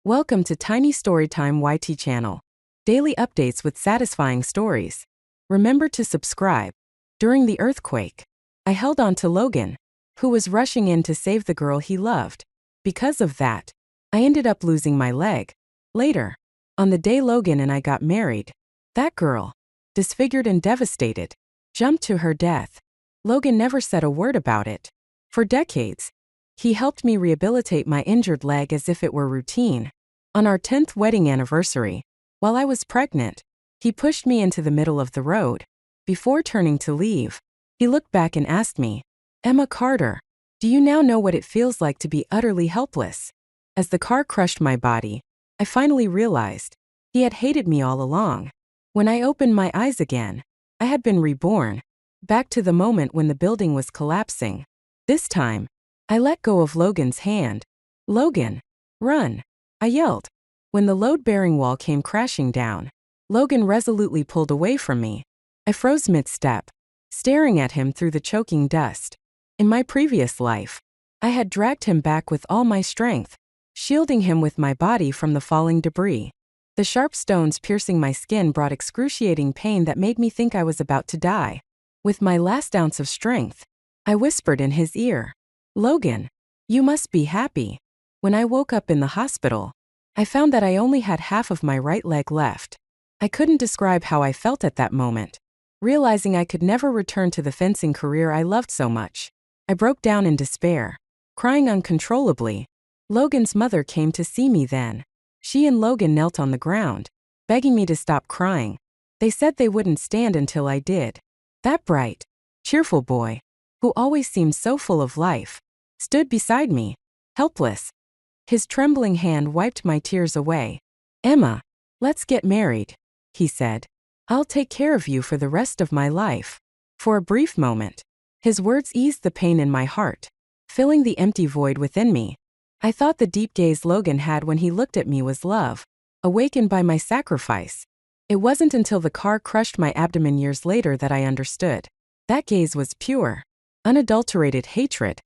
Welcome to Tiny Storytime YT channel. Daily updates with satisfying stories. Remember to subscribe. During the earthquake, I held on to Logan, who was rushing in to save the girl he loved. Because of that, I ended up losing my leg. Later, on the day Logan and I got married, that girl, disfigured and devastated, jumped to her death. Logan never said a word about it. For decades, he helped me rehabilitate my injured leg as if it were routine. On our 10th wedding anniversary, while I was pregnant, he pushed me into the middle of the road. Before turning to leave, he looked back and asked me, "Emma Carter, do you now know what it feels like to be utterly helpless?" As the car crushed my body, I finally realized he had hated me all along. When I opened my eyes again, I had been reborn, back to the moment when the building was collapsing. This time, I let go of Logan's hand. "Logan, run," I yelled. When the load-bearing wall came crashing down, Logan resolutely pulled away from me. I froze mid-step, staring at him through the choking dust. In my previous life, I had dragged him back with all my strength, shielding him with my body from the falling debris. The sharp stones piercing my skin brought excruciating pain that made me think I was about to die. With my last ounce of strength, I whispered in his ear, "Logan, you must be happy." When I woke up in the hospital, I found that I only had half of my right leg left. I couldn't describe how I felt at that moment, realizing I could never return to the fencing career I loved so much. I broke down in despair, crying uncontrollably. Logan's mother came to see me then. She and Logan knelt on the ground, begging me to stop crying. They said they wouldn't stand until I did. That bright, cheerful boy, who always seemed so full of life, stood beside me, helpless. His trembling hand wiped my tears away. "Emma, let's get married," he said. "I'll take care of you for the rest of my life." For a brief moment, his words eased the pain in my heart, filling the empty void within me. I thought the deep gaze Logan had when he looked at me was love, awakened by my sacrifice. It wasn't until the car crushed my abdomen years later that I understood. That gaze was pure, unadulterated hatred.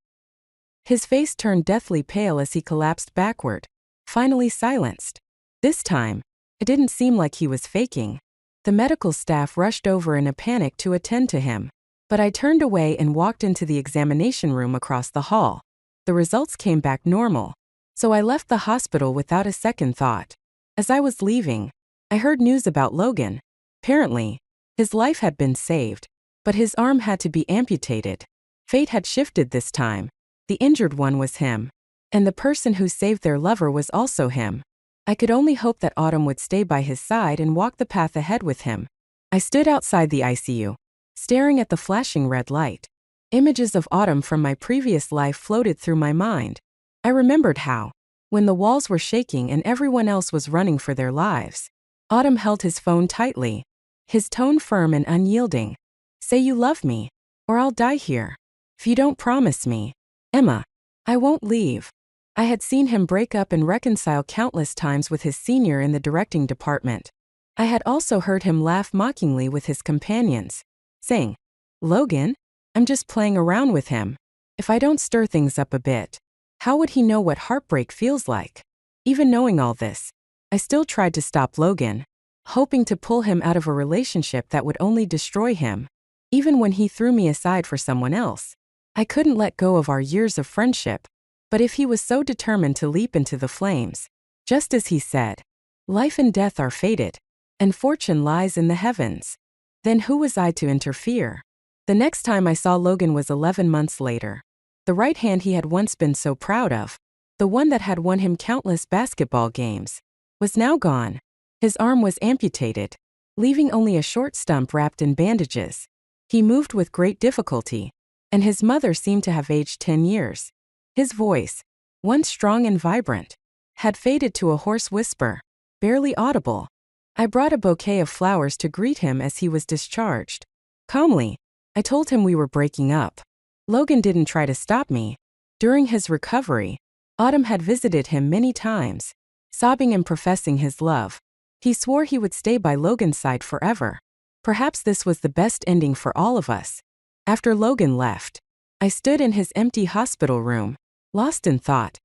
His face turned deathly pale as he collapsed backward, finally silenced. This time, it didn't seem like he was faking. The medical staff rushed over in a panic to attend to him, but I turned away and walked into the examination room across the hall. The results came back normal, so I left the hospital without a second thought. As I was leaving, I heard news about Logan. Apparently, his life had been saved, but his arm had to be amputated. Fate had shifted this time. The injured one was him, and the person who saved their lover was also him. I could only hope that Autumn would stay by his side and walk the path ahead with him. I stood outside the ICU, staring at the flashing red light. Images of Autumn from my previous life floated through my mind. I remembered how, when the walls were shaking and everyone else was running for their lives, Autumn held his phone tightly, his tone firm and unyielding. "Say you love me, or I'll die here. If you don't promise me, Emma, I won't leave." I had seen him break up and reconcile countless times with his senior in the directing department. I had also heard him laugh mockingly with his companions, saying, "Logan, I'm just playing around with him. If I don't stir things up a bit, how would he know what heartbreak feels like?" Even knowing all this, I still tried to stop Logan, hoping to pull him out of a relationship that would only destroy him. Even when he threw me aside for someone else, I couldn't let go of our years of friendship. But if he was so determined to leap into the flames, just as he said, life and death are fated, and fortune lies in the heavens, then who was I to interfere? The next time I saw Logan was 11 months later. The right hand he had once been so proud of, the one that had won him countless basketball games, was now gone. His arm was amputated, leaving only a short stump wrapped in bandages. He moved with great difficulty, and his mother seemed to have aged 10 years. His voice, once strong and vibrant, had faded to a hoarse whisper, barely audible. I brought a bouquet of flowers to greet him as he was discharged. Calmly, I told him we were breaking up. Logan didn't try to stop me. During his recovery, Autumn had visited him many times, sobbing and professing his love. He swore he would stay by Logan's side forever. Perhaps this was the best ending for all of us. After Logan left, I stood in his empty hospital room, lost in thought.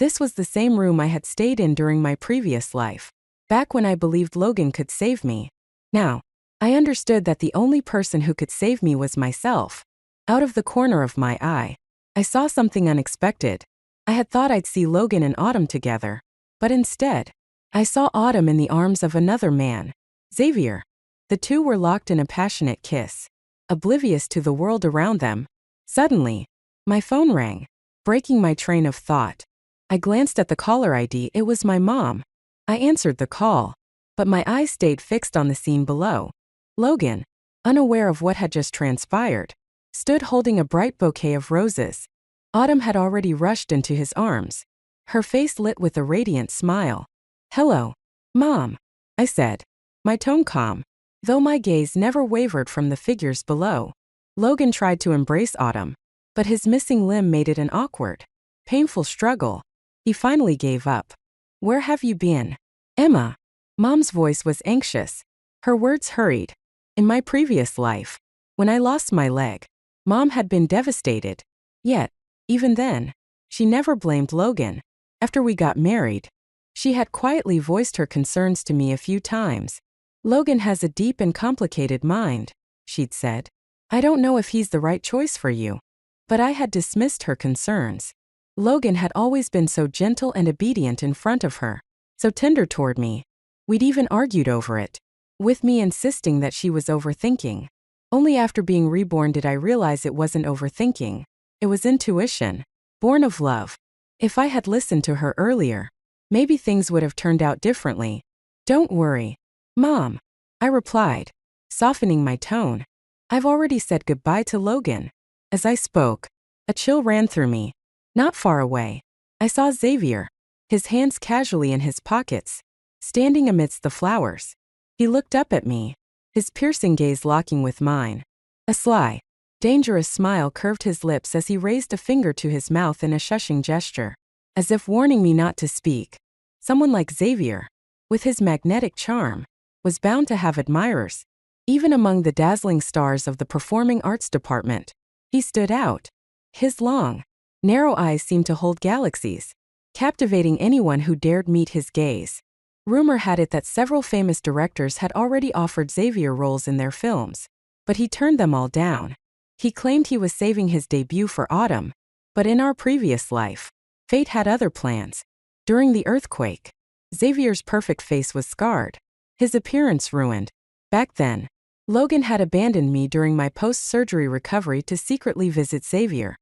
This was the same room I had stayed in during my previous life, back when I believed Logan could save me. Now, I understood that the only person who could save me was myself. Out of the corner of my eye, I saw something unexpected. I had thought I'd see Logan and Autumn together, but instead, I saw Autumn in the arms of another man, Xavier. The two were locked in a passionate kiss, oblivious to the world around them. Suddenly, my phone rang, breaking my train of thought. I glanced at the caller ID. It was my mom. I answered the call, but my eyes stayed fixed on the scene below. Logan, unaware of what had just transpired, stood holding a bright bouquet of roses. Autumn had already rushed into his arms, her face lit with a radiant smile. "Hello, Mom," I said, my tone calm, though my gaze never wavered from the figures below. Logan tried to embrace Autumn, but his missing limb made it an awkward, painful struggle. He finally gave up. "Where have you been, Emma?" Mom's voice was anxious, her words hurried. In my previous life, when I lost my leg, Mom had been devastated. Yet, even then, she never blamed Logan. After we got married, she had quietly voiced her concerns to me a few times. "Logan has a deep and complicated mind," she'd said. "I don't know if he's the right choice for you." But I had dismissed her concerns. Logan had always been so gentle and obedient in front of her, so tender toward me. We'd even argued over it, with me insisting that she was overthinking. Only after being reborn did I realize it wasn't overthinking. It was intuition, born of love. If I had listened to her earlier, maybe things would have turned out differently. "Don't worry, Mom," I replied, softening my tone. "I've already said goodbye to Logan." As I spoke, a chill ran through me. Not far away, I saw Xavier, his hands casually in his pockets, standing amidst the flowers. He looked up at me, his piercing gaze locking with mine. A sly, dangerous smile curved his lips as he raised a finger to his mouth in a shushing gesture, as if warning me not to speak. Someone like Xavier, with his magnetic charm, was bound to have admirers. Even among the dazzling stars of the performing arts department, he stood out. His long, narrow eyes seemed to hold galaxies, captivating anyone who dared meet his gaze. Rumor had it that several famous directors had already offered Xavier roles in their films, but he turned them all down. He claimed he was saving his debut for Autumn, but in our previous life, fate had other plans. During the earthquake, Xavier's perfect face was scarred, his appearance ruined. Back then, Logan had abandoned me during my post-surgery recovery to secretly visit Xavier.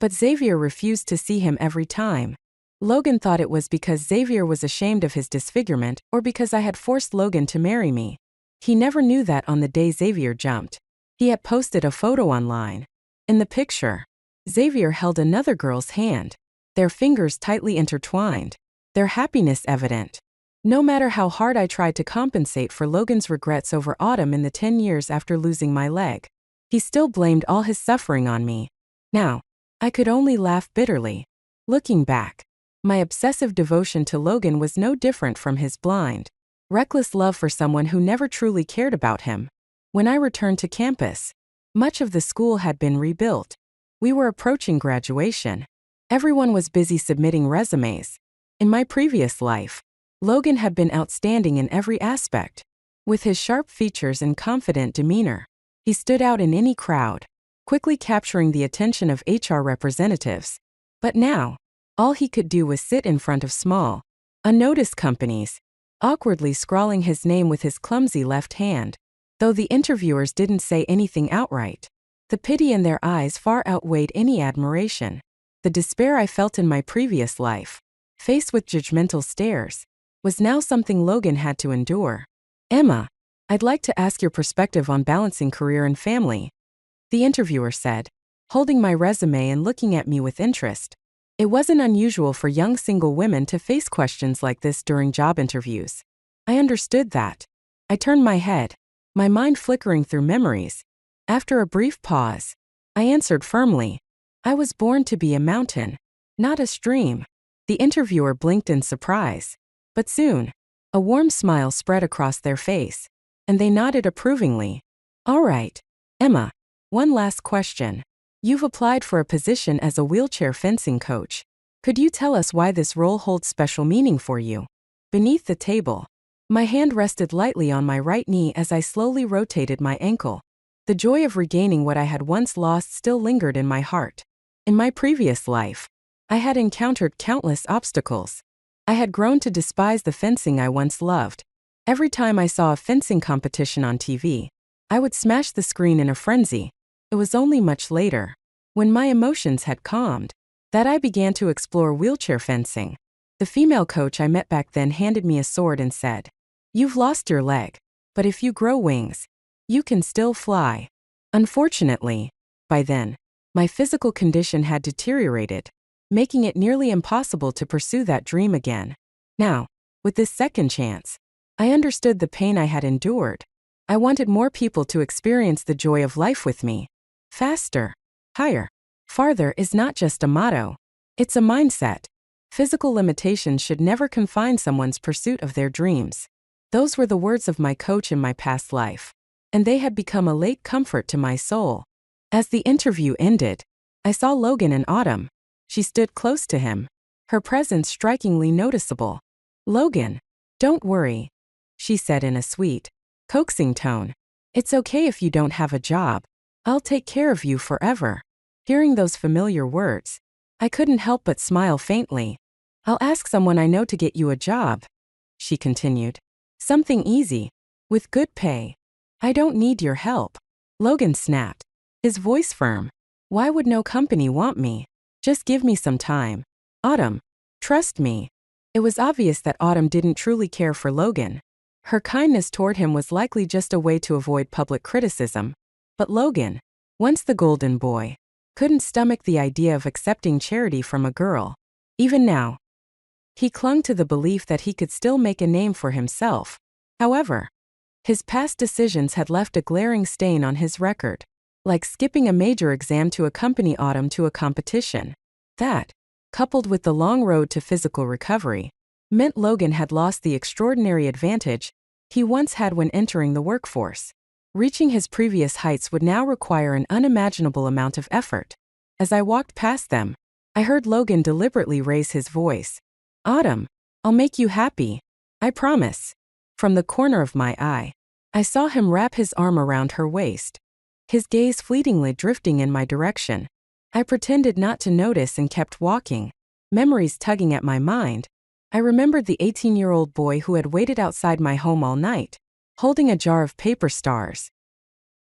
But Xavier refused to see him every time. Logan thought it was because Xavier was ashamed of his disfigurement or because I had forced Logan to marry me. He never knew that on the day Xavier jumped, he had posted a photo online. In the picture, Xavier held another girl's hand, their fingers tightly intertwined, their happiness evident. No matter how hard I tried to compensate for Logan's regrets over Autumn in the 10 years after losing my leg, he still blamed all his suffering on me. Now, I could only laugh bitterly. Looking back, my obsessive devotion to Logan was no different from his blind, reckless love for someone who never truly cared about him. When I returned to campus, much of the school had been rebuilt. We were approaching graduation. Everyone was busy submitting resumes. In my previous life, Logan had been outstanding in every aspect. With his sharp features and confident demeanor, he stood out in any crowd, quickly capturing the attention of HR representatives. But now, all he could do was sit in front of small, unnoticed companies, awkwardly scrawling his name with his clumsy left hand. Though the interviewers didn't say anything outright, the pity in their eyes far outweighed any admiration. The despair I felt in my previous life, faced with judgmental stares, was now something Logan had to endure. "Emma, I'd like to ask your perspective on balancing career and family," the interviewer said, holding my resume and looking at me with interest. It wasn't unusual for young single women to face questions like this during job interviews. I understood that. I turned my head, my mind flickering through memories. After a brief pause, I answered firmly, "I was born to be a mountain, not a stream." The interviewer blinked in surprise, but soon, a warm smile spread across their face, and they nodded approvingly. "All right, Emma, one last question. You've applied for a position as a wheelchair fencing coach. Could Could you tell us why this role holds special meaning for you? Beneath the table, my hand rested lightly on my right knee as I slowly rotated my ankle. The joy of regaining what I had once lost still lingered in my heart. In my previous life, I had encountered countless obstacles. I had grown to despise the fencing I once loved. Every time I saw a fencing competition on TV, I would smash the screen in a frenzy. It was only much later, when my emotions had calmed, that I began to explore wheelchair fencing. The female coach I met back then handed me a sword and said, "You've lost your leg, but if you grow wings, you can still fly." Unfortunately, by then, my physical condition had deteriorated, making it nearly impossible to pursue that dream again. Now, with this second chance, I understood the pain I had endured. I wanted more people to experience the joy of life with me. Faster, higher, farther is not just a motto, it's a mindset. Physical limitations should never confine someone's pursuit of their dreams. Those were the words of my coach in my past life, and they had become a late comfort to my soul. As the interview ended, I saw Logan and Autumn. She stood close to him, her presence strikingly noticeable. "Logan, don't worry," she said in a sweet, coaxing tone. "It's okay if you don't have a job. I'll take care of you forever." Hearing those familiar words, I couldn't help but smile faintly. "I'll ask someone I know to get you a job," she continued. "Something easy, with good pay. I don't need your help." Logan snapped, his voice firm. "Why would no company want me? Just give me some time. Autumn, trust me." It was obvious that Autumn didn't truly care for Logan. Her kindness toward him was likely just a way to avoid public criticism. But Logan, once the golden boy, couldn't stomach the idea of accepting charity from a girl. Even now, he clung to the belief that he could still make a name for himself. However, his past decisions had left a glaring stain on his record, like skipping a major exam to accompany Autumn to a competition. That, coupled with the long road to physical recovery, meant Logan had lost the extraordinary advantage he once had when entering the workforce. Reaching his previous heights would now require an unimaginable amount of effort. As I walked past them, I heard Logan deliberately raise his voice. "Autumn, I'll make you happy. I promise." From the corner of my eye, I saw him wrap his arm around her waist, his gaze fleetingly drifting in my direction. I pretended not to notice and kept walking, memories tugging at my mind. I remembered the 18-year-old boy who had waited outside my home all night, holding a jar of paper stars.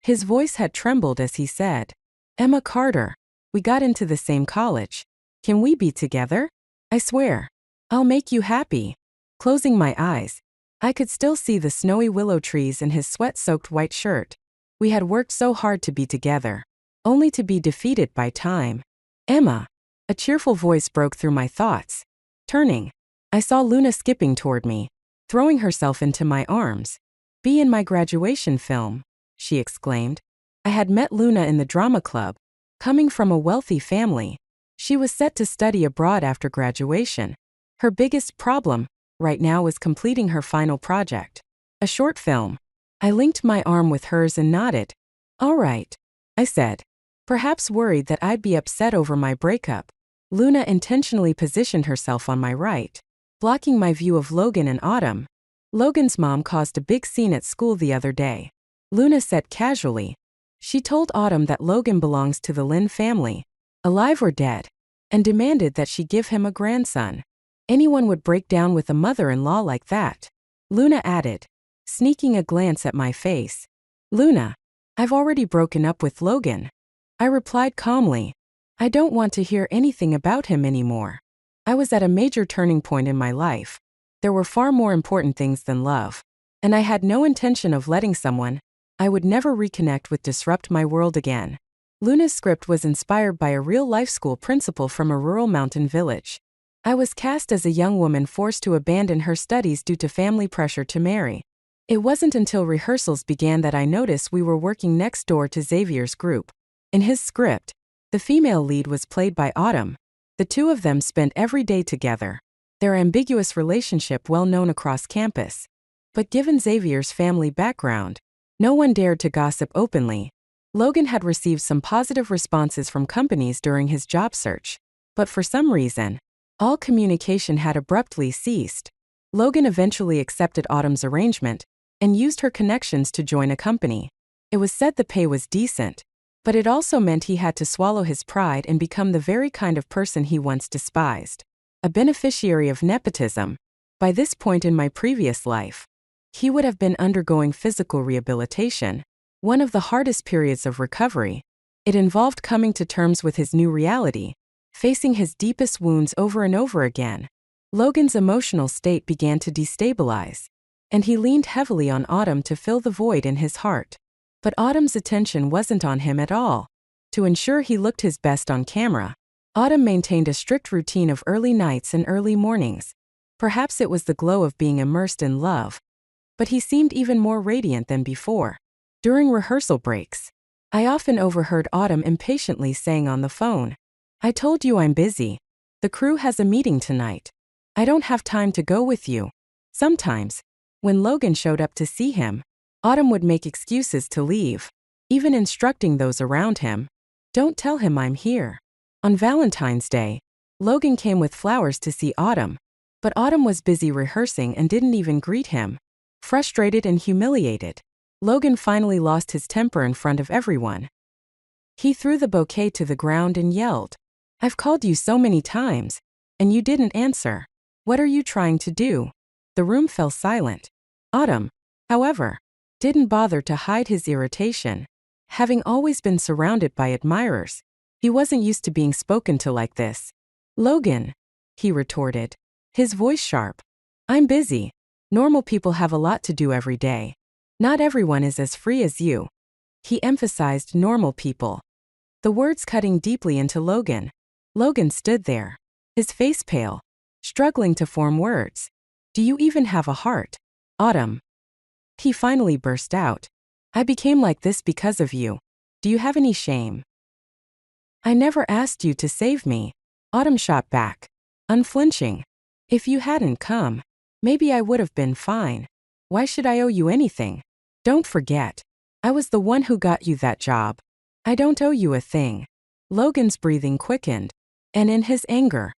His voice had trembled as he said, "Emma Carter, we got into the same college. Can we be together? I swear, I'll make you happy." Closing my eyes, I could still see the snowy willow trees and his sweat-soaked white shirt. We had worked so hard to be together, only to be defeated by time. "Emma," a cheerful voice broke through my thoughts. Turning, I saw Luna skipping toward me, throwing herself into my arms. "Be in my graduation film," she exclaimed. I had met Luna in the drama club. Coming from a wealthy family, she was set to study abroad after graduation. Her biggest problem right now was completing her final project, a short film. I linked my arm with hers and nodded. "All right," I said, perhaps worried that I'd be upset over my breakup. Luna intentionally positioned herself on my right, blocking my view of Logan and Autumn. "Logan's mom caused a big scene at school the other day," Luna said casually. "She told Autumn that Logan belongs to the Lin family, alive or dead, and demanded that she give him a grandson. Anyone would break down with a mother-in-law like that," Luna added, sneaking a glance at my face. "Luna, I've already broken up with Logan," I replied calmly. "I don't want to hear anything about him anymore." I was at a major turning point in my life. There were far more important things than love, and I had no intention of letting someone I would never reconnect with disrupt my world again. Luna's script was inspired by a real-life school principal from a rural mountain village. I was cast as a young woman forced to abandon her studies due to family pressure to marry. It wasn't until rehearsals began that I noticed we were working next door to Xavier's group. In his script, the female lead was played by Autumn. The two of them spent every day together, their ambiguous relationship well known across campus. But given Xavier's family background, no one dared to gossip openly. Logan had received some positive responses from companies during his job search, but for some reason, All communication had abruptly ceased. Logan eventually accepted Autumn's arrangement and used her connections to join a company. It was said the pay was decent, but it also meant he had to swallow his pride and become the very kind of person he once despised. A beneficiary of nepotism. By this point in my previous life, he would have been undergoing physical rehabilitation, one of the hardest periods of recovery. It involved coming to terms with his new reality, facing his deepest wounds over and over again. Logan's emotional state began to destabilize, and he leaned heavily on Autumn to fill the void in his heart. But Autumn's attention wasn't on him at all. To ensure he looked his best on camera, Autumn maintained a strict routine of early nights and early mornings. Perhaps it was the glow of being immersed in love, but he seemed even more radiant than before. During rehearsal breaks, I often overheard Autumn impatiently saying on the phone, "I told you I'm busy. The crew has a meeting tonight. I don't have time to go with you." Sometimes, when Logan showed up to see him, Autumn would make excuses to leave, even instructing those around him, "Don't tell him I'm here." On Valentine's Day, Logan came with flowers to see Autumn, but Autumn was busy rehearsing and didn't even greet him. Frustrated and humiliated, Logan finally lost his temper in front of everyone. He threw the bouquet to the ground and yelled, "I've called you so many times, and you didn't answer. What are you trying to do?" The room fell silent. Autumn, however, didn't bother to hide his irritation. Having always been surrounded by admirers, he wasn't used to being spoken to like this. "Logan," he retorted, his voice sharp, "I'm busy. Normal people have a lot to do every day. Not everyone is as free as you." He emphasized normal people, the words cutting deeply into Logan. Logan stood there, his face pale, struggling to form words. "Do you even have a heart, Autumn?" He finally burst out, "I became like this because of you. Do you have any shame?" "I never asked you to save me," Autumn shot back, unflinching. "If you hadn't come, maybe I would have been fine. Why should I owe you anything? Don't forget, I was the one who got you that job. I don't owe you a thing." Logan's breathing quickened, and in his anger,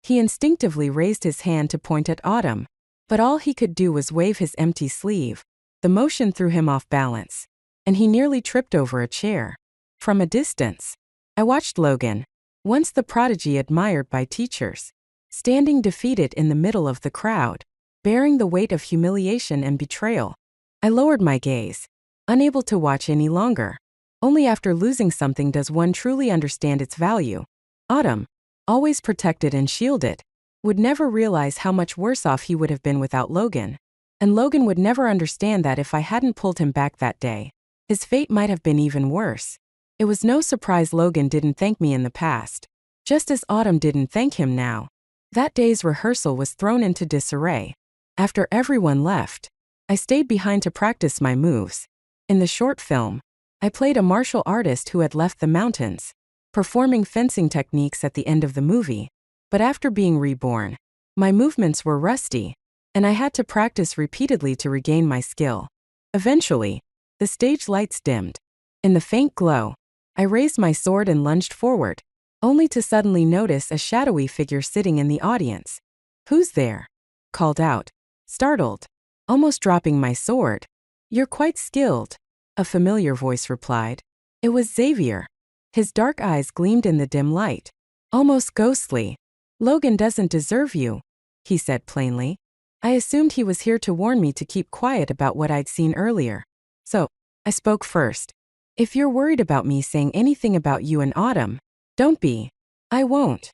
he instinctively raised his hand to point at Autumn, but all he could do was wave his empty sleeve. The motion threw him off balance, and he nearly tripped over a chair. From a distance, I watched Logan, once the prodigy admired by teachers, standing defeated in the middle of the crowd, bearing the weight of humiliation and betrayal. I lowered my gaze, unable to watch any longer. Only after losing something does one truly understand its value. Autumn, always protected and shielded, would never realize how much worse off he would have been without Logan. And Logan would never understand that if I hadn't pulled him back that day, his fate might have been even worse. It was no surprise Logan didn't thank me in the past, just as Autumn didn't thank him now. That day's rehearsal was thrown into disarray. After everyone left, I stayed behind to practice my moves. In the short film, I played a martial artist who had left the mountains, performing fencing techniques at the end of the movie. But after being reborn, my movements were rusty, and I had to practice repeatedly to regain my skill. Eventually, the stage lights dimmed. In the faint glow, I raised my sword and lunged forward, only to suddenly notice a shadowy figure sitting in the audience. "Who's there?" called out, startled, almost dropping my sword. "You're quite skilled," a familiar voice replied. It was Xavier. His dark eyes gleamed in the dim light, almost ghostly. "Logan doesn't deserve you," he said plainly. I assumed he was here to warn me to keep quiet about what I'd seen earlier. So, I spoke first. "If you're worried about me saying anything about you and Autumn, don't be. I won't."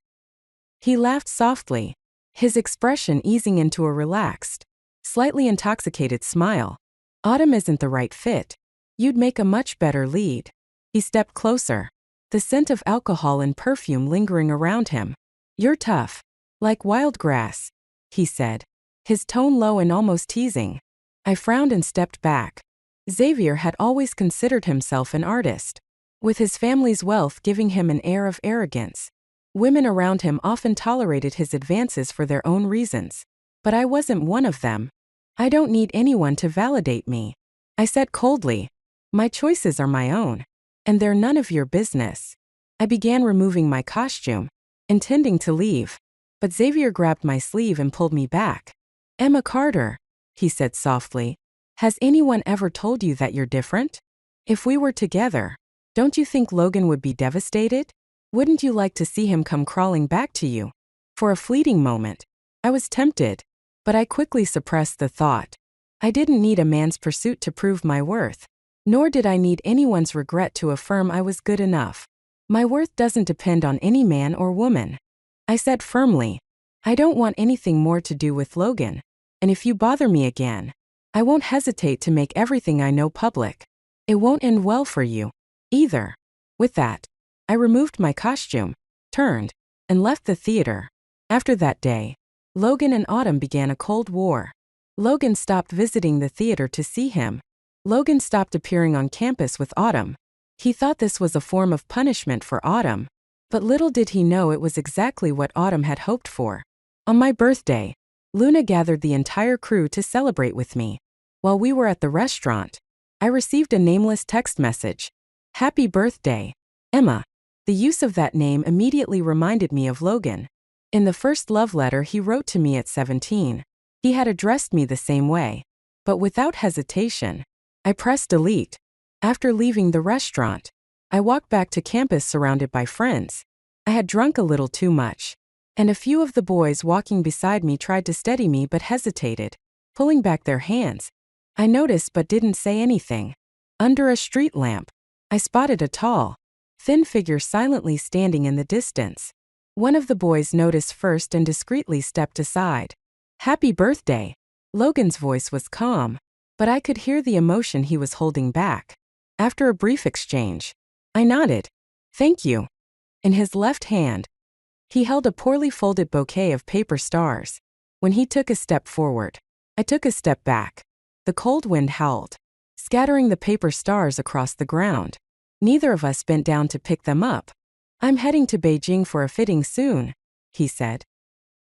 He laughed softly, his expression easing into a relaxed, slightly intoxicated smile. "Autumn isn't the right fit. You'd make a much better lead." He stepped closer, the scent of alcohol and perfume lingering around him. "You're tough, like wild grass," he said, his tone low and almost teasing. I frowned and stepped back. Xavier had always considered himself an artist, with his family's wealth giving him an air of arrogance. Women around him often tolerated his advances for their own reasons, but I wasn't one of them. "I don't need anyone to validate me," I said coldly. "My choices are my own, and they're none of your business." I began removing my costume, intending to leave. But Xavier grabbed my sleeve and pulled me back. Emma Carter, he said softly, has anyone ever told you that you're different? If we were together, don't you think Logan would be devastated? Wouldn't you like to see him come crawling back to you? For a fleeting moment, I was tempted, but I quickly suppressed the thought. I didn't need a man's pursuit to prove my worth, nor did I need anyone's regret to affirm I was good enough. My worth doesn't depend on any man or woman. I said firmly, I don't want anything more to do with Logan, and if you bother me again, I won't hesitate to make everything I know public. It won't end well for you, either. With that, I removed my costume, turned, and left the theater. After that day, Logan and Autumn began a cold war. Logan stopped visiting the theater to see him. Logan stopped appearing on campus with Autumn. He thought this was a form of punishment for Autumn, but little did he know it was exactly what Autumn had hoped for. On my birthday, Luna gathered the entire crew to celebrate with me. While we were at the restaurant, I received a nameless text message. Happy birthday, Emma. The use of that name immediately reminded me of Logan. In the first love letter he wrote to me at 17, he had addressed me the same way. But without hesitation, I pressed delete. After leaving the restaurant, I walked back to campus surrounded by friends. I had drunk a little too much, and a few of the boys walking beside me tried to steady me but hesitated, pulling back their hands. I noticed but didn't say anything. Under a street lamp, I spotted a tall, thin figure silently standing in the distance. One of the boys noticed first and discreetly stepped aside. Happy birthday. Logan's voice was calm, but I could hear the emotion he was holding back. After a brief exchange, I nodded. Thank you. In his left hand, he held a poorly folded bouquet of paper stars. When he took a step forward, I took a step back. The cold wind howled, scattering the paper stars across the ground. Neither of us bent down to pick them up. I'm heading to Beijing for a fitting soon, he said,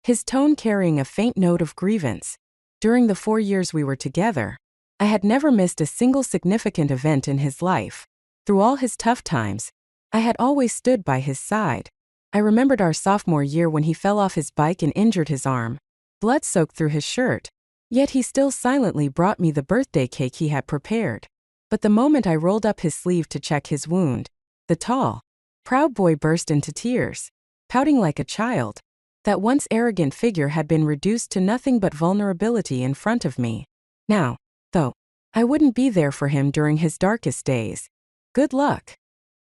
his tone carrying a faint note of grievance. During the 4 years we were together, I had never missed a single significant event in his life. Through all his tough times, I had always stood by his side. I remembered our sophomore year when he fell off his bike and injured his arm. Blood soaked through his shirt. Yet he still silently brought me the birthday cake he had prepared. But the moment I rolled up his sleeve to check his wound, the tall, proud boy burst into tears, pouting like a child. That once arrogant figure had been reduced to nothing but vulnerability in front of me. Now, though, I wouldn't be there for him during his darkest days. Good luck,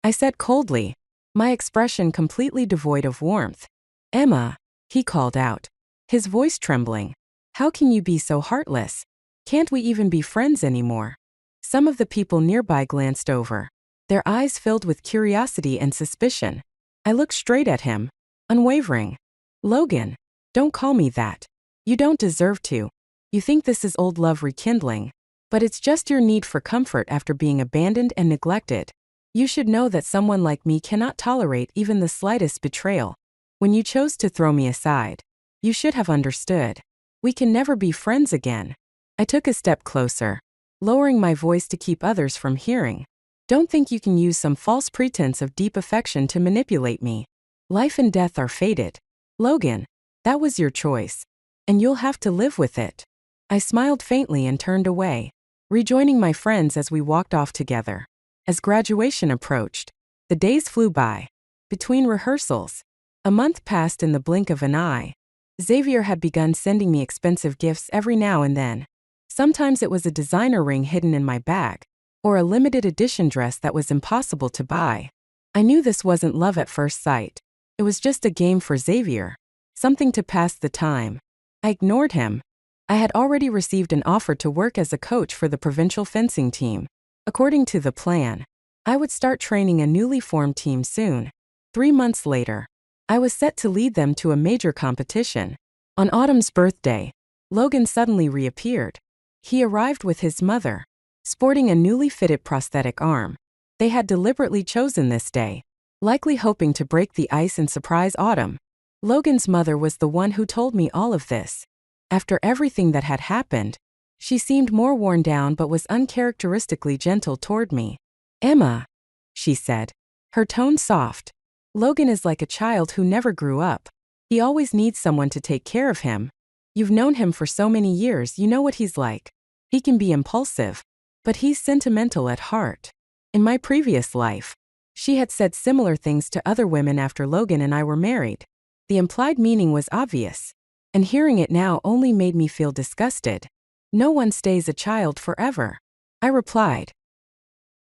I said coldly, my expression completely devoid of warmth. Emma, he called out, his voice trembling. How can you be so heartless? Can't we even be friends anymore? Some of the people nearby glanced over, their eyes filled with curiosity and suspicion. I looked straight at him, unwavering. Logan, don't call me that. You don't deserve to. You think this is old love rekindling, but it's just your need for comfort after being abandoned and neglected. You should know that someone like me cannot tolerate even the slightest betrayal. When you chose to throw me aside, you should have understood. We can never be friends again. I took a step closer, lowering my voice to keep others from hearing. Don't think you can use some false pretense of deep affection to manipulate me. Life and death are fated. Logan, that was your choice, and you'll have to live with it. I smiled faintly and turned away, rejoining my friends as we walked off together. As graduation approached, the days flew by. Between rehearsals, a month passed in the blink of an eye. Xavier had begun sending me expensive gifts every now and then. Sometimes it was a designer ring hidden in my bag, or a limited edition dress that was impossible to buy. I knew this wasn't love at first sight. It was just a game for Xavier, something to pass the time. I ignored him. I had already received an offer to work as a coach for the provincial fencing team. According to the plan, I would start training a newly formed team soon. 3 months later, I was set to lead them to a major competition. On Autumn's birthday, Logan suddenly reappeared. He arrived with his mother, sporting a newly fitted prosthetic arm. They had deliberately chosen this day, likely hoping to break the ice and surprise Autumn. Logan's mother was the one who told me all of this. After everything that had happened, she seemed more worn down but was uncharacteristically gentle toward me. Emma, she said, her tone soft. Logan is like a child who never grew up. He always needs someone to take care of him. You've known him for so many years, you know what he's like. He can be impulsive, but he's sentimental at heart. In my previous life, she had said similar things to other women after Logan and I were married. The implied meaning was obvious, and hearing it now only made me feel disgusted. No one stays a child forever. I replied.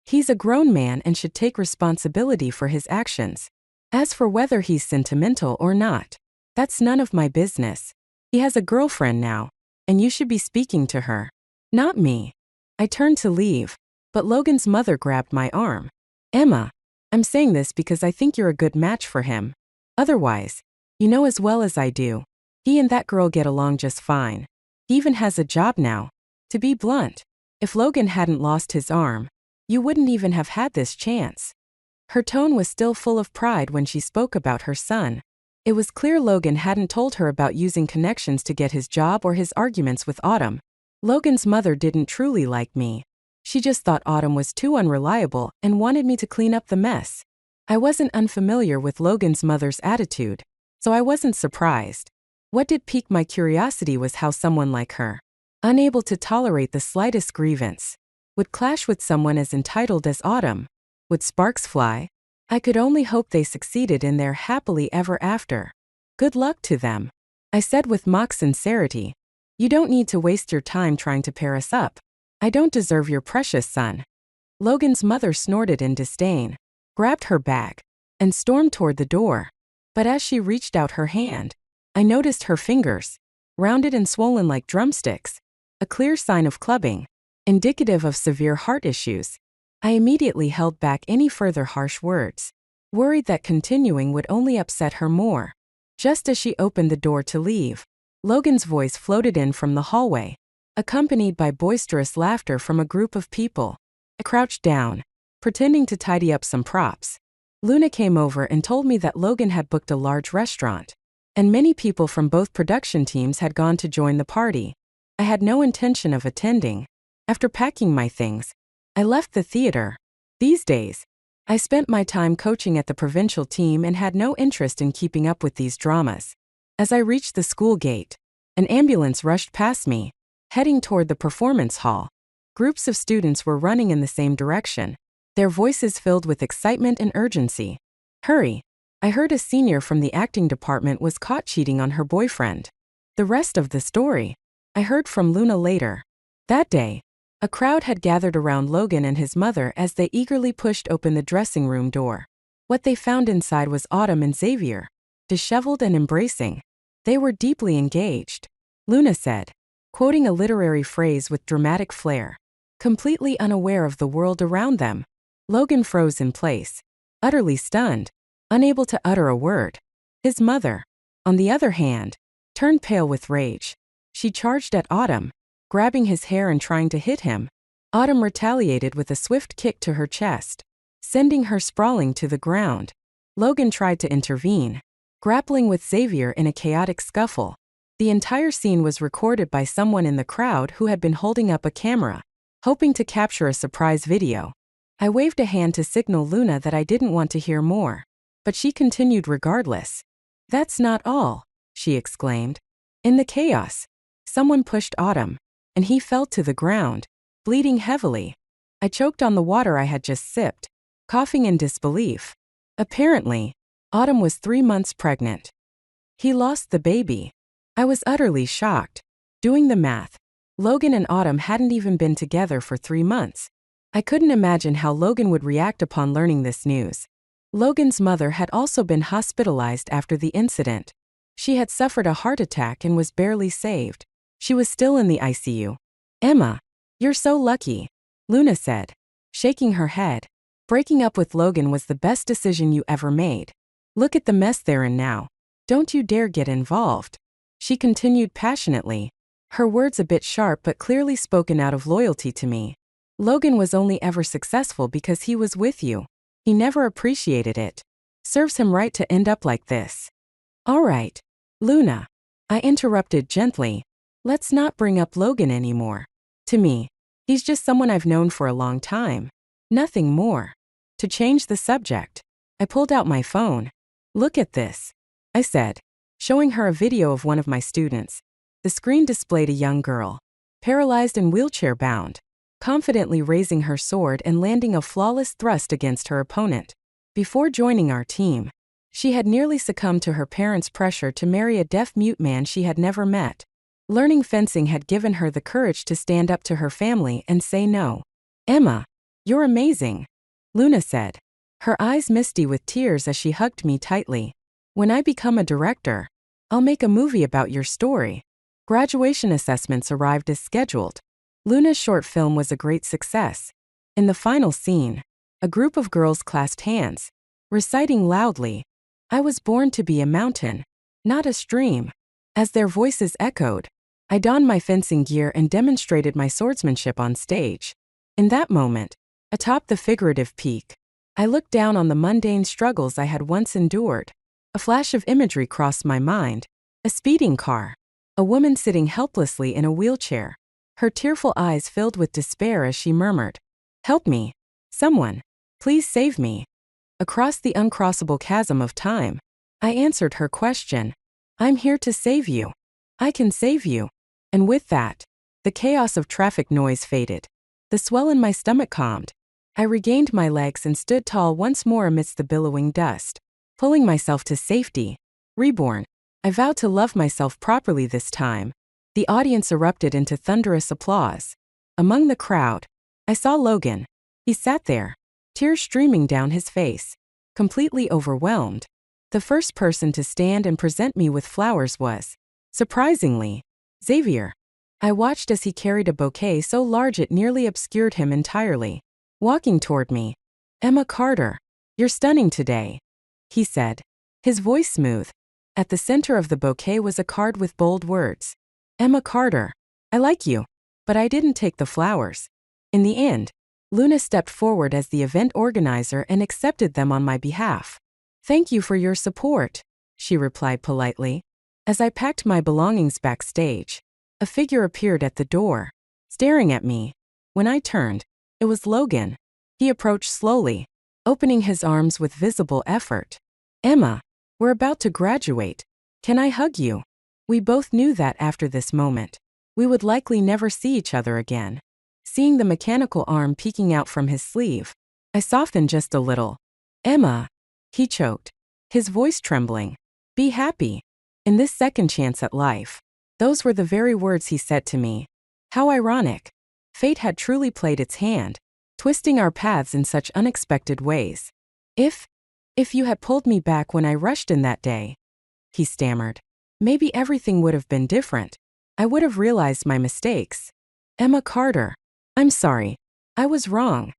He's a grown man and should take responsibility for his actions. As for whether he's sentimental or not, that's none of my business. He has a girlfriend now, and you should be speaking to her, not me. I turned to leave, but Logan's mother grabbed my arm. Emma, I'm saying this because I think you're a good match for him. Otherwise, you know as well as I do, he and that girl get along just fine. He even has a job now. To be blunt, if Logan hadn't lost his arm, you wouldn't even have had this chance. Her tone was still full of pride when she spoke about her son. It was clear Logan hadn't told her about using connections to get his job or his arguments with Autumn. Logan's mother didn't truly like me. She just thought Autumn was too unreliable and wanted me to clean up the mess. I wasn't unfamiliar with Logan's mother's attitude, so I wasn't surprised. What did pique my curiosity was how someone like her, unable to tolerate the slightest grievance, would clash with someone as entitled as Autumn. Would sparks fly? I could only hope they succeeded in their happily ever after. Good luck to them, I said with mock sincerity. You don't need to waste your time trying to pair us up. I don't deserve your precious son. Logan's mother snorted in disdain, grabbed her bag, and stormed toward the door. But as she reached out her hand, I noticed her fingers, rounded and swollen like drumsticks, a clear sign of clubbing, indicative of severe heart issues. I immediately held back any further harsh words, worried that continuing would only upset her more. Just as she opened the door to leave, Logan's voice floated in from the hallway, accompanied by boisterous laughter from a group of people. I crouched down, pretending to tidy up some props. Luna came over and told me that Logan had booked a large restaurant, and many people from both production teams had gone to join the party. I had no intention of attending. After packing my things, I left the theater. These days, I spent my time coaching at the provincial team and had no interest in keeping up with these dramas. As I reached the school gate, an ambulance rushed past me, heading toward the performance hall. Groups of students were running in the same direction, their voices filled with excitement and urgency. Hurry! I heard a senior from the acting department was caught cheating on her boyfriend. The rest of the story, I heard from Luna later. That day, a crowd had gathered around Logan and his mother as they eagerly pushed open the dressing room door. What they found inside was Autumn and Xavier, disheveled and embracing. They were deeply engaged, Luna said, quoting a literary phrase with dramatic flair. Completely unaware of the world around them, Logan froze in place, utterly stunned, unable to utter a word. His mother, on the other hand, turned pale with rage. She charged at Autumn, grabbing his hair and trying to hit him. Autumn retaliated with a swift kick to her chest, sending her sprawling to the ground. Logan tried to intervene, grappling with Xavier in a chaotic scuffle. The entire scene was recorded by someone in the crowd who had been holding up a camera, hoping to capture a surprise video. I waved a hand to signal Luna that I didn't want to hear more, but she continued regardless. That's not all, she exclaimed. In the chaos, someone pushed Autumn, and he fell to the ground, bleeding heavily. I choked on the water I had just sipped, coughing in disbelief. Apparently, Autumn was 3 months pregnant. He lost the baby. I was utterly shocked. Doing the math, Logan and Autumn hadn't even been together for 3 months. I couldn't imagine how Logan would react upon learning this news. Logan's mother had also been hospitalized after the incident. She had suffered a heart attack and was barely saved. She was still in the ICU. Emma, you're so lucky, Luna said, shaking her head. Breaking up with Logan was the best decision you ever made. Look at the mess they're in now. Don't you dare get involved. She continued passionately, her words a bit sharp but clearly spoken out of loyalty to me. Logan was only ever successful because he was with you. He never appreciated it. Serves him right to end up like this. All right, Luna, I interrupted gently. Let's not bring up Logan anymore. To me, he's just someone I've known for a long time. Nothing more. To change the subject, I pulled out my phone. Look at this, I said, showing her a video of one of my students. The screen displayed a young girl, paralyzed and wheelchair-bound, confidently raising her sword and landing a flawless thrust against her opponent. Before joining our team, she had nearly succumbed to her parents' pressure to marry a deaf-mute man she had never met. Learning fencing had given her the courage to stand up to her family and say no. "Emma, you're amazing," Luna said, her eyes misty with tears as she hugged me tightly. "When I become a director, I'll make a movie about your story." Graduation assessments arrived as scheduled. Luna's short film was a great success. In the final scene, a group of girls clasped hands, reciting loudly, "I was born to be a mountain, not a stream." As their voices echoed, I donned my fencing gear and demonstrated my swordsmanship on stage. In that moment, atop the figurative peak, I looked down on the mundane struggles I had once endured. A flash of imagery crossed my mind: a speeding car, a woman sitting helplessly in a wheelchair, her tearful eyes filled with despair as she murmured, "Help me. Someone. Please save me." Across the uncrossable chasm of time, I answered her question. "I'm here to save you. I can save you." And with that, the chaos of traffic noise faded. The swell in my stomach calmed. I regained my legs and stood tall once more amidst the billowing dust. Pulling myself to safety, reborn, I vowed to love myself properly this time. The audience erupted into thunderous applause. Among the crowd, I saw Logan. He sat there, tears streaming down his face, completely overwhelmed. The first person to stand and present me with flowers was, surprisingly, Xavier. I watched as he carried a bouquet so large it nearly obscured him entirely. Walking toward me, "Emma Carter, you're stunning today," he said, his voice smooth. At the center of the bouquet was a card with bold words. "Emma Carter, I like you." But I didn't take the flowers. In the end, Luna stepped forward as the event organizer and accepted them on my behalf. "Thank you for your support," she replied politely. As I packed my belongings backstage, a figure appeared at the door, staring at me. When I turned, it was Logan. He approached slowly, opening his arms with visible effort. "Emma, we're about to graduate. Can I hug you?" We both knew that after this moment, we would likely never see each other again. Seeing the mechanical arm peeking out from his sleeve, I softened just a little. "Emma," he choked, his voice trembling. "Be happy. In this second chance at life." Those were the very words he said to me. How ironic. Fate had truly played its hand, twisting our paths in such unexpected ways. If you had pulled me back when I rushed in that day," he stammered, "maybe everything would have been different. I would have realized my mistakes. Emma Carter, I'm sorry. I was wrong."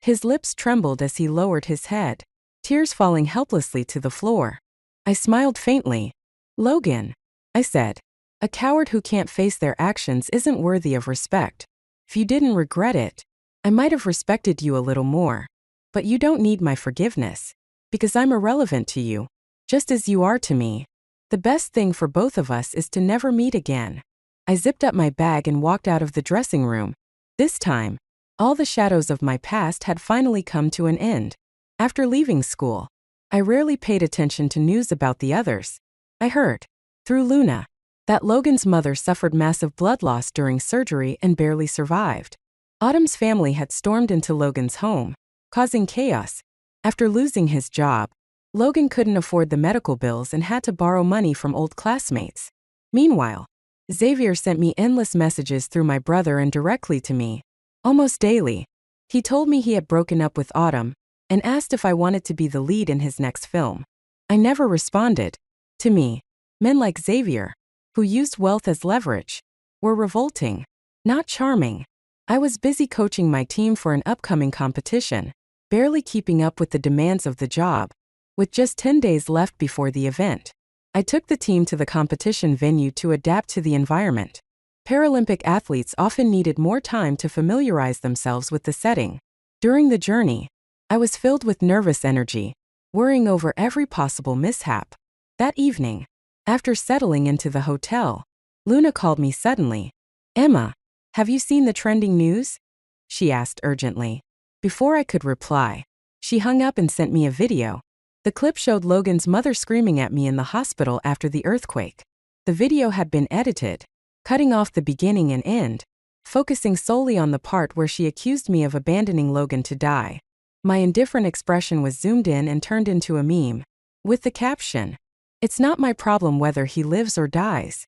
His lips trembled as he lowered his head, tears falling helplessly to the floor. I smiled faintly. "Logan," I said, "a coward who can't face their actions isn't worthy of respect. If you didn't regret it, I might have respected you a little more. But you don't need my forgiveness, because I'm irrelevant to you, just as you are to me. The best thing for both of us is to never meet again." I zipped up my bag and walked out of the dressing room. This time, all the shadows of my past had finally come to an end. After leaving school, I rarely paid attention to news about the others. I heard, through Luna, that Logan's mother suffered massive blood loss during surgery and barely survived. Autumn's family had stormed into Logan's home, causing chaos. After losing his job, Logan couldn't afford the medical bills and had to borrow money from old classmates. Meanwhile, Xavier sent me endless messages through my brother and directly to me. Almost daily, he told me he had broken up with Autumn and asked if I wanted to be the lead in his next film. I never responded. To me, men like Xavier, who used wealth as leverage, were revolting, not charming. I was busy coaching my team for an upcoming competition, barely keeping up with the demands of the job. With just 10 days left before the event, I took the team to the competition venue to adapt to the environment. Paralympic athletes often needed more time to familiarize themselves with the setting. During the journey, I was filled with nervous energy, worrying over every possible mishap. That evening, after settling into the hotel, Luna called me suddenly. "Emma, have you seen the trending news?" she asked urgently. Before I could reply, she hung up and sent me a video. The clip showed Logan's mother screaming at me in the hospital after the earthquake. The video had been edited, cutting off the beginning and end, focusing solely on the part where she accused me of abandoning Logan to die. My indifferent expression was zoomed in and turned into a meme, with the caption, "It's not my problem whether he lives or dies."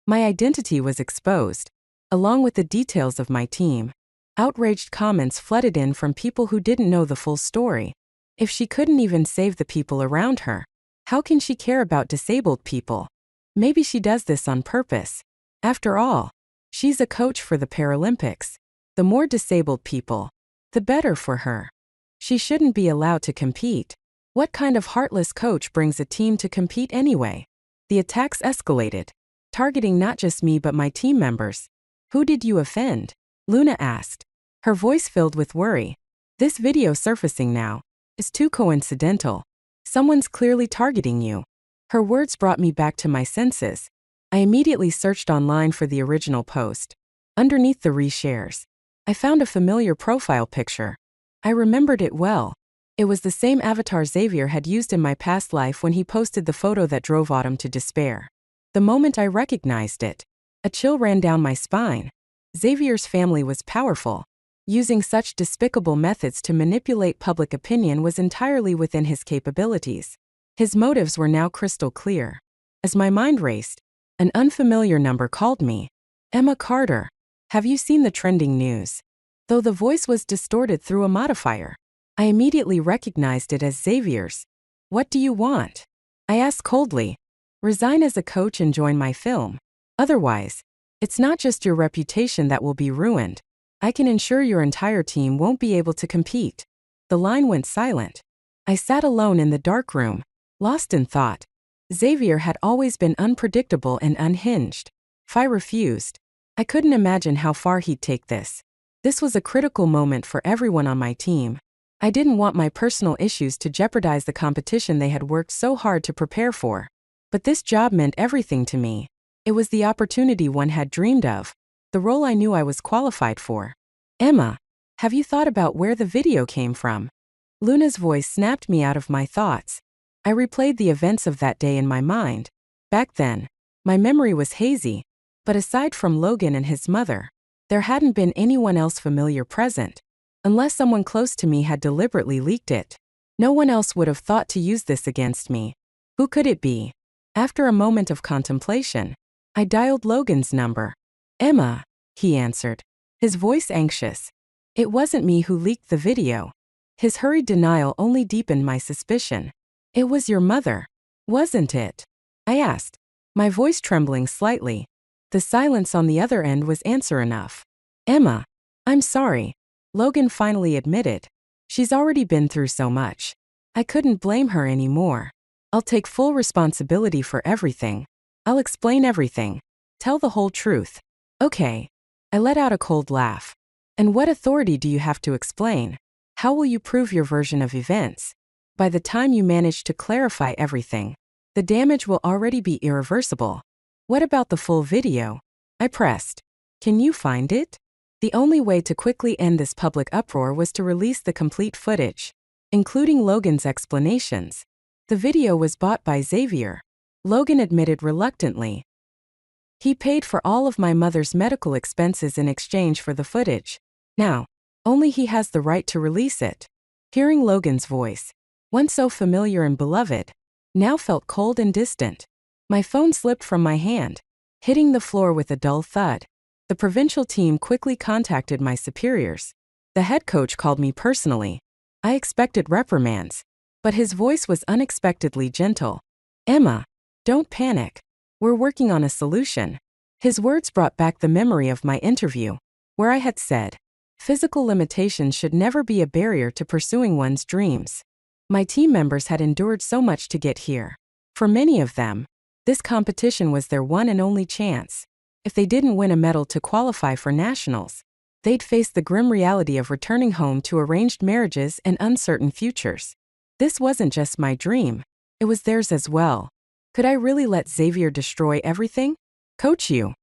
My identity was exposed, along with the details of my team. Outraged comments flooded in from people who didn't know the full story. If she couldn't even save the people around her, how can she care about disabled people? Maybe she does this on purpose. After all, she's a coach for the Paralympics. The more disabled people, the better for her. She shouldn't be allowed to compete. What kind of heartless coach brings a team to compete anyway? The attacks escalated, targeting not just me but my team members. "Who did you offend?" Luna asked, her voice filled with worry. "This video surfacing now is too coincidental. Someone's clearly targeting you." Her words brought me back to my senses. I immediately searched online for the original post. Underneath the reshares, I found a familiar profile picture. I remembered it well. It was the same avatar Xavier had used in my past life when he posted the photo that drove Autumn to despair. The moment I recognized it, a chill ran down my spine. Xavier's family was powerful. Using such despicable methods to manipulate public opinion was entirely within his capabilities. His motives were now crystal clear. As my mind raced, an unfamiliar number called me. "Emma Carter. Have you seen the trending news?" Though the voice was distorted through a modifier, I immediately recognized it as Xavier's. "What do you want?" I asked coldly. "Resign as a coach and join my film. Otherwise, it's not just your reputation that will be ruined. I can ensure your entire team won't be able to compete." The line went silent. I sat alone in the dark room, lost in thought. Xavier had always been unpredictable and unhinged. If I refused, I couldn't imagine how far he'd take this. This was a critical moment for everyone on my team. I didn't want my personal issues to jeopardize the competition they had worked so hard to prepare for. But this job meant everything to me. It was the opportunity one had dreamed of, the role I knew I was qualified for. "Emma, have you thought about where the video came from?" Luna's voice snapped me out of my thoughts. I replayed the events of that day in my mind. Back then, my memory was hazy, but aside from Logan and his mother, there hadn't been anyone else familiar present. Unless someone close to me had deliberately leaked it, no one else would have thought to use this against me. Who could it be? After a moment of contemplation, I dialed Logan's number. "Emma," he answered, his voice anxious. It wasn't me who leaked the video. His hurried denial only deepened my suspicion. "It was your mother, wasn't it?" I asked, my voice trembling slightly. The silence on the other end was answer enough. "Emma, I'm sorry," Logan finally admitted. "She's already been through so much. I couldn't blame her anymore. I'll take full responsibility for everything. I'll explain everything. Tell the whole truth." "Okay." I let out a cold laugh. "And what authority do you have to explain? How will you prove your version of events? By the time you manage to clarify everything, the damage will already be irreversible." "What about the full video?" I pressed. "Can you find it?" The only way to quickly end this public uproar was to release the complete footage, including Logan's explanations. The video was bought by Xavier, Logan admitted reluctantly. He paid for all of my mother's medical expenses in exchange for the footage. Now, only he has the right to release it. Hearing Logan's voice, once so familiar and beloved, now felt cold and distant. My phone slipped from my hand, hitting the floor with a dull thud. The provincial team quickly contacted my superiors. The head coach called me personally. I expected reprimands, but his voice was unexpectedly gentle. "Emma, don't panic. We're working on a solution." His words brought back the memory of my interview, where I had said, physical limitations should never be a barrier to pursuing one's dreams. My team members had endured so much to get here. For many of them, this competition was their one and only chance. If they didn't win a medal to qualify for nationals, they'd face the grim reality of returning home to arranged marriages and uncertain futures. This wasn't just my dream, it was theirs as well. Could I really let Xavier destroy everything? "Coach you,"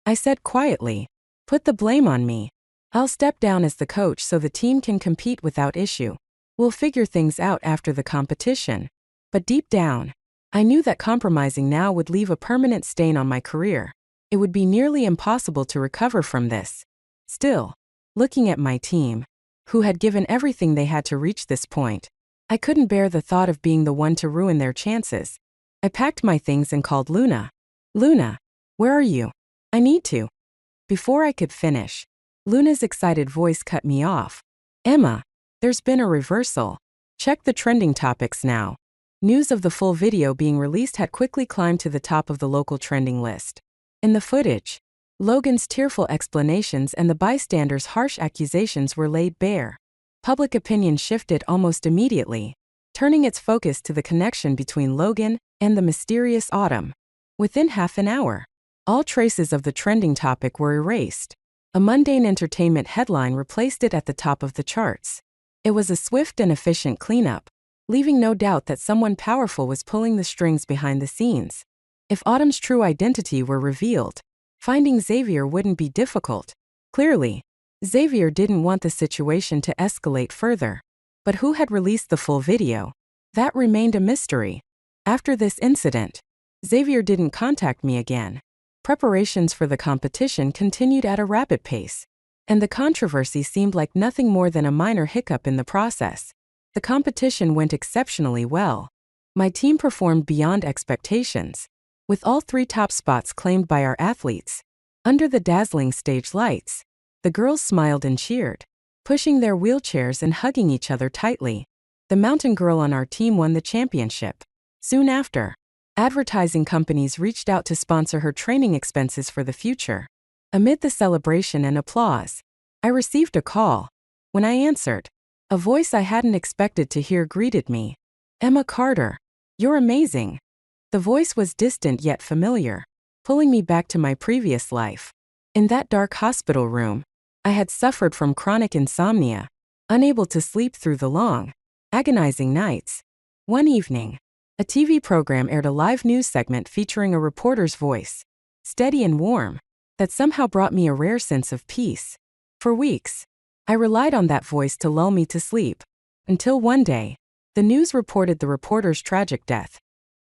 I said quietly. "Put the blame on me. I'll step down as the coach so the team can compete without issue. We'll figure things out after the competition." But deep down, I knew that compromising now would leave a permanent stain on my career. It would be nearly impossible to recover from this. Still, looking at my team, who had given everything they had to reach this point, I couldn't bear the thought of being the one to ruin their chances. I packed my things and called Luna. Luna, where are you? I need to. Before I could finish, Luna's excited voice cut me off. Emma, there's been a reversal. Check the trending topics now. News of the full video being released had quickly climbed to the top of the local trending list. In the footage, Logan's tearful explanations and the bystanders' harsh accusations were laid bare. Public opinion shifted almost immediately, turning its focus to the connection between Logan and the mysterious Autumn. Within half an hour, all traces of the trending topic were erased. A mundane entertainment headline replaced it at the top of the charts. It was a swift and efficient cleanup, leaving no doubt that someone powerful was pulling the strings behind the scenes. If Autumn's true identity were revealed, finding Xavier wouldn't be difficult. Clearly, Xavier didn't want the situation to escalate further. But who had released the full video? That remained a mystery. After this incident, Xavier didn't contact me again. Preparations for the competition continued at a rapid pace, and the controversy seemed like nothing more than a minor hiccup in the process. The competition went exceptionally well. My team performed beyond expectations, with all 3 top spots claimed by our athletes. Under the dazzling stage lights, the girls smiled and cheered, pushing their wheelchairs and hugging each other tightly. The mountain girl on our team won the championship. Soon after, advertising companies reached out to sponsor her training expenses for the future. Amid the celebration and applause, I received a call. When I answered, a voice I hadn't expected to hear greeted me. Emma Carter, you're amazing. The voice was distant yet familiar, pulling me back to my previous life. In that dark hospital room, I had suffered from chronic insomnia, unable to sleep through the long, agonizing nights. One evening, a TV program aired a live news segment featuring a reporter's voice, steady and warm, that somehow brought me a rare sense of peace. For weeks, I relied on that voice to lull me to sleep, until one day, the news reported the reporter's tragic death.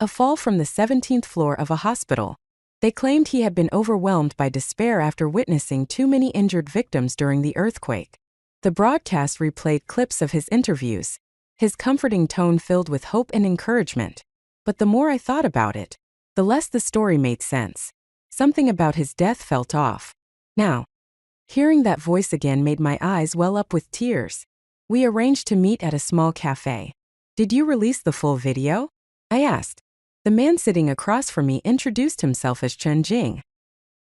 A fall from the 17th floor of a hospital. They claimed he had been overwhelmed by despair after witnessing too many injured victims during the earthquake. The broadcast replayed clips of his interviews, his comforting tone filled with hope and encouragement. But the more I thought about it, the less the story made sense. Something about his death felt off. Now, hearing that voice again made my eyes well up with tears. We arranged to meet at a small cafe. Did you release the full video? I asked. The man sitting across from me introduced himself as Chen Jing.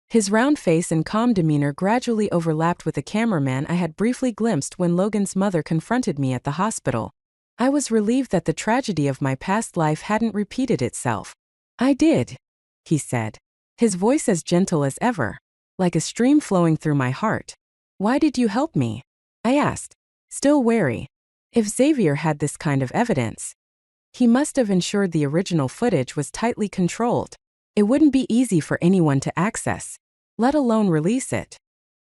His round face and calm demeanor gradually overlapped with the cameraman I had briefly glimpsed when Logan's mother confronted me at the hospital. I was relieved that the tragedy of my past life hadn't repeated itself. I did, he said, his voice as gentle as ever, like a stream flowing through my heart. Why did you help me? I asked, still wary. If Xavier had this kind of evidence, he must have ensured the original footage was tightly controlled. It wouldn't be easy for anyone to access, let alone release it.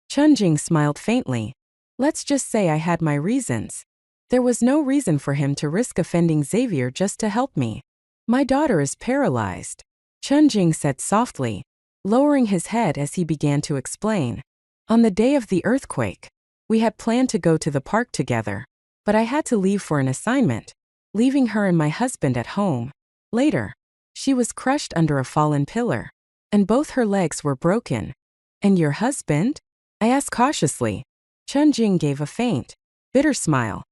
Chunjing smiled faintly. Let's just say I had my reasons. There was no reason for him to risk offending Xavier just to help me. My daughter is paralyzed, Chunjing said softly, lowering his head as he began to explain. On the day of the earthquake, we had planned to go to the park together, but I had to leave for an assignment, leaving her and my husband at home. Later, she was crushed under a fallen pillar, and both her legs were broken. And your husband? I asked cautiously. Chunjing gave a faint, bitter smile.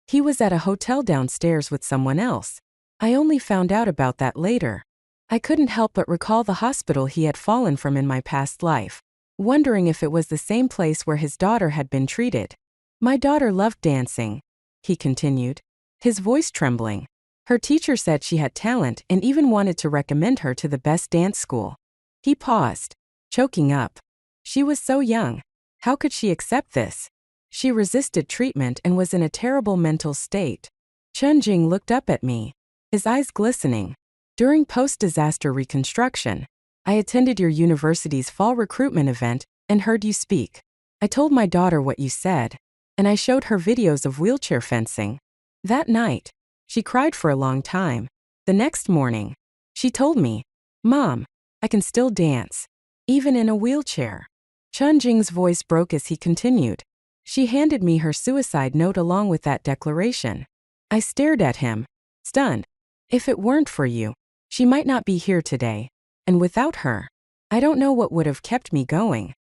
He was at a hotel downstairs with someone else. I only found out about that later. I couldn't help but recall the hospital he had fallen from in my past life, wondering if it was the same place where his daughter had been treated. My daughter loved dancing, he continued, his voice trembling. Her teacher said she had talent and even wanted to recommend her to the best dance school. He paused, choking up. She was so young. How could she accept this? She resisted treatment and was in a terrible mental state. Chunjing looked up at me, his eyes glistening. During post-disaster reconstruction, I attended your university's fall recruitment event and heard you speak. I told my daughter what you said, and I showed her videos of wheelchair fencing. That night, She cried for a long time. The next morning, she told me, "Mom, I can still dance, even in a wheelchair." Chunjing's voice broke as he continued. She handed me her suicide note along with that declaration. I stared at him, stunned. If it weren't for you, she might not be here today. And without her, I don't know what would have kept me going.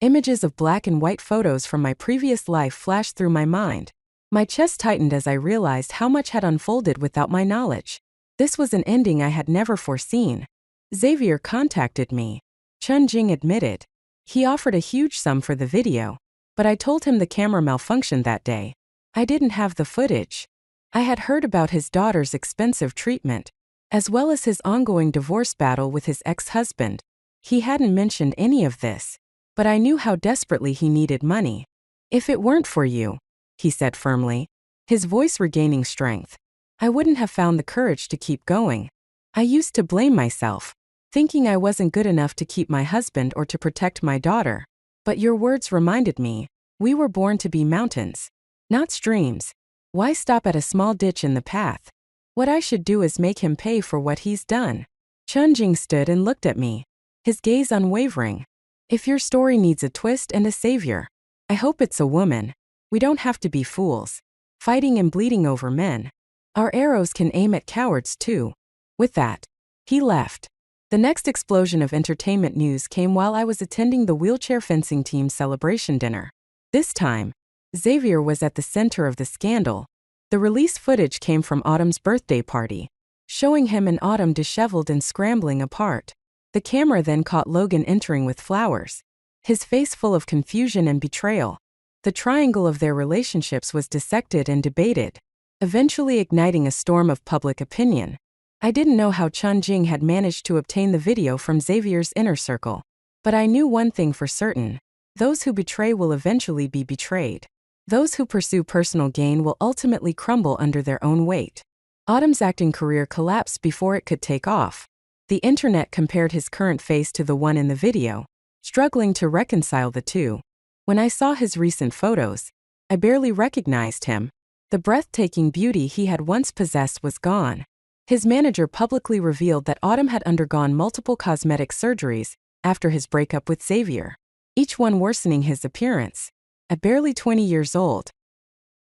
Images of black and white photos from my previous life flashed through my mind. My chest tightened as I realized how much had unfolded without my knowledge. This was an ending I had never foreseen. Xavier contacted me. Chunjing admitted. He offered a huge sum for the video, but I told him the camera malfunctioned that day. I didn't have the footage. I had heard about his daughter's expensive treatment, as well as his ongoing divorce battle with his ex-husband. He hadn't mentioned any of this, but I knew how desperately he needed money. If it weren't for you, he said firmly, his voice regaining strength, I wouldn't have found the courage to keep going. I used to blame myself, thinking I wasn't good enough to keep my husband or to protect my daughter. But your words reminded me, we were born to be mountains, not streams. Why stop at a small ditch in the path? What I should do is make him pay for what he's done. Chunjing stood and looked at me, his gaze unwavering. If your story needs a twist and a savior, I hope it's a woman. We don't have to be fools, fighting and bleeding over men. Our arrows can aim at cowards too. With that, he left. The next explosion of entertainment news came while I was attending the wheelchair fencing team's celebration dinner. This time, Xavier was at the center of the scandal. The release footage came from Autumn's birthday party, showing him and Autumn disheveled and scrambling apart. The camera then caught Logan entering with flowers, his face full of confusion and betrayal. The triangle of their relationships was dissected and debated, eventually igniting a storm of public opinion. I didn't know how Chunjing had managed to obtain the video from Xavier's inner circle, but I knew one thing for certain: those who betray will eventually be betrayed. Those who pursue personal gain will ultimately crumble under their own weight. Autumn's acting career collapsed before it could take off. The internet compared his current face to the one in the video, struggling to reconcile the two. When I saw his recent photos, I barely recognized him. The breathtaking beauty he had once possessed was gone. His manager publicly revealed that Autumn had undergone multiple cosmetic surgeries after his breakup with Xavier, each one worsening his appearance. At barely 20 years old,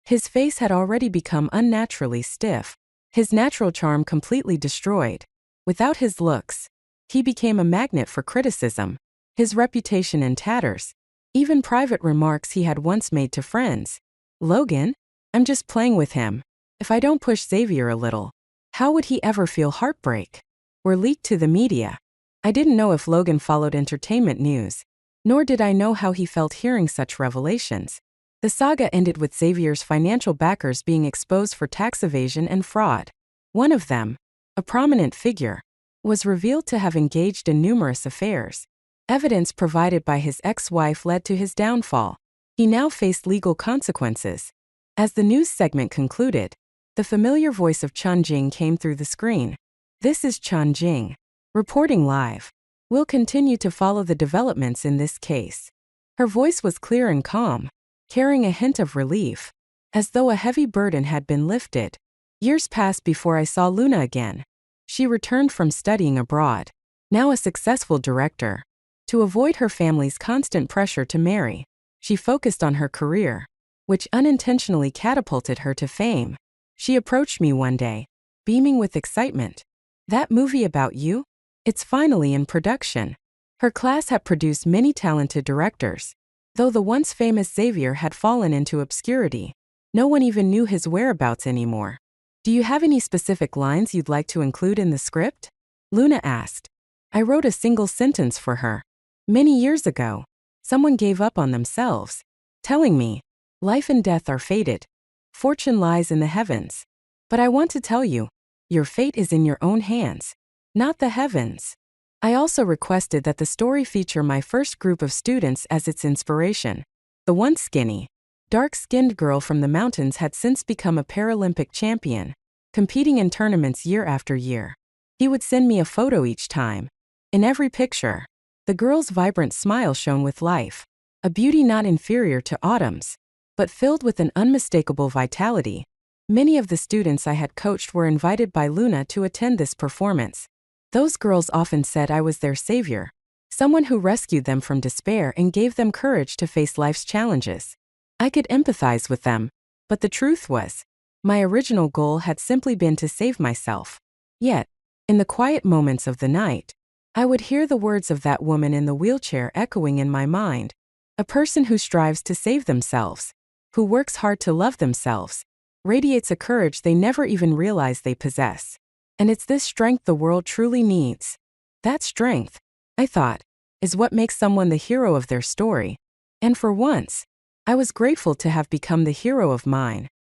his face had already become unnaturally stiff, his natural charm completely destroyed. Without his looks, he became a magnet for criticism, his reputation in tatters. Even private remarks he had once made to friends. Logan? I'm just playing with him. If I don't push Xavier a little, how would he ever feel heartbreak? Were leaked to the media. I didn't know if Logan followed entertainment news, nor did I know how he felt hearing such revelations. The saga ended with Xavier's financial backers being exposed for tax evasion and fraud. One of them, a prominent figure, was revealed to have engaged in numerous affairs. Evidence provided by his ex-wife led to his downfall. He now faced legal consequences. As the news segment concluded, the familiar voice of Chunjing came through the screen. This is Chunjing, reporting live. We'll continue to follow the developments in this case. Her voice was clear and calm, carrying a hint of relief, as though a heavy burden had been lifted. Years passed before I saw Luna again. She returned from studying abroad, now a successful director. To avoid her family's constant pressure to marry, she focused on her career, which unintentionally catapulted her to fame. She approached me one day, beaming with excitement. That movie about you? It's finally in production. Her class had produced many talented directors. Though the once famous Xavier had fallen into obscurity, no one even knew his whereabouts anymore. Do you have any specific lines you'd like to include in the script? Luna asked. I wrote a single sentence for her. Many years ago, someone gave up on themselves, telling me, life and death are fated. Fortune lies in the heavens. But I want to tell you, your fate is in your own hands, not the heavens. I also requested that the story feature my first group of students as its inspiration. The once skinny, dark-skinned girl from the mountains had since become a Paralympic champion, competing in tournaments year after year. He would send me a photo each time. In every picture, the girl's vibrant smile shone with life, a beauty not inferior to Autumn's, but filled with an unmistakable vitality. Many of the students I had coached were invited by Luna to attend this performance. Those girls often said I was their savior, someone who rescued them from despair and gave them courage to face life's challenges. I could empathize with them, but the truth was, my original goal had simply been to save myself. Yet, in the quiet moments of the night, I would hear the words of that woman in the wheelchair echoing in my mind. A person who strives to save themselves, who works hard to love themselves, radiates a courage they never even realize they possess. And it's this strength the world truly needs. That strength, I thought, is what makes someone the hero of their story. And for once, I was grateful to have become the hero of mine.